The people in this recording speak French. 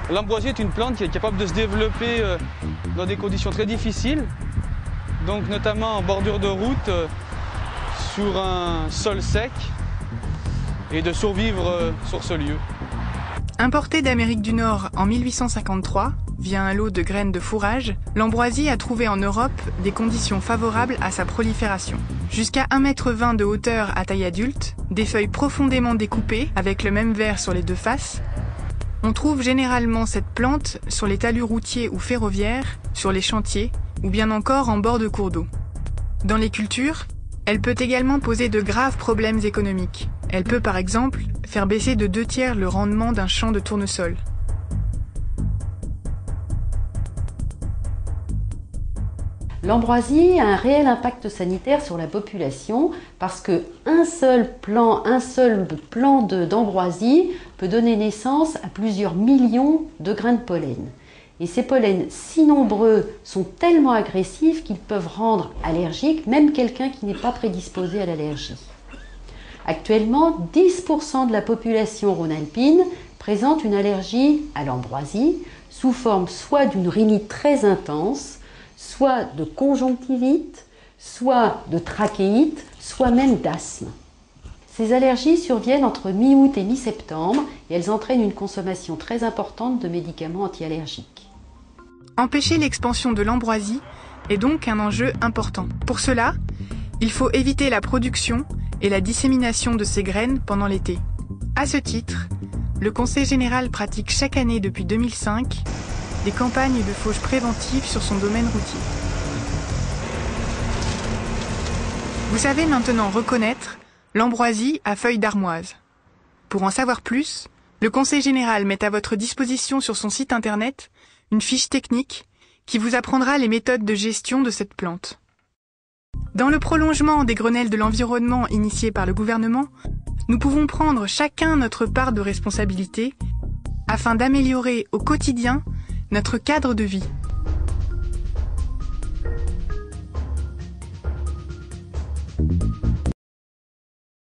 L'ambroisie est une plante qui est capable de se développer dans des conditions très difficiles, donc notamment en bordure de route, sur un sol sec, et de survivre sur ce lieu. Importée d'Amérique du Nord en 1853, via un lot de graines de fourrage, l'ambroisie a trouvé en Europe des conditions favorables à sa prolifération. Jusqu'à 1,20 m de hauteur à taille adulte, des feuilles profondément découpées avec le même verre sur les deux faces. On trouve généralement cette plante sur les talus routiers ou ferroviaires, sur les chantiers, ou bien encore en bord de cours d'eau. Dans les cultures, elle peut également poser de graves problèmes économiques. Elle peut par exemple faire baisser de 2/3 le rendement d'un champ de tournesol. L'ambroisie a un réel impact sanitaire sur la population parce qu'un seul plant d'ambroisie peut donner naissance à plusieurs millions de grains de pollen. Et ces pollens si nombreux sont tellement agressifs qu'ils peuvent rendre allergique même quelqu'un qui n'est pas prédisposé à l'allergie. Actuellement, 10% de la population rhône-alpine présente une allergie à l'ambroisie sous forme soit d'une rhinite très intense, soit de conjonctivite, soit de trachéite, soit même d'asthme. Ces allergies surviennent entre mi-août et mi-septembre et elles entraînent une consommation très importante de médicaments anti-allergiques. Empêcher l'expansion de l'ambroisie est donc un enjeu important. Pour cela, il faut éviter la production et la dissémination de ces graines pendant l'été. À ce titre, le Conseil général pratique chaque année depuis 2005 des campagnes de fauche préventives sur son domaine routier. Vous savez maintenant reconnaître l'ambroisie à feuilles d'armoise. Pour en savoir plus, le Conseil général met à votre disposition sur son site internet une fiche technique qui vous apprendra les méthodes de gestion de cette plante. Dans le prolongement des Grenelles de l'environnement initiés par le gouvernement, nous pouvons prendre chacun notre part de responsabilité afin d'améliorer au quotidien notre cadre de vie.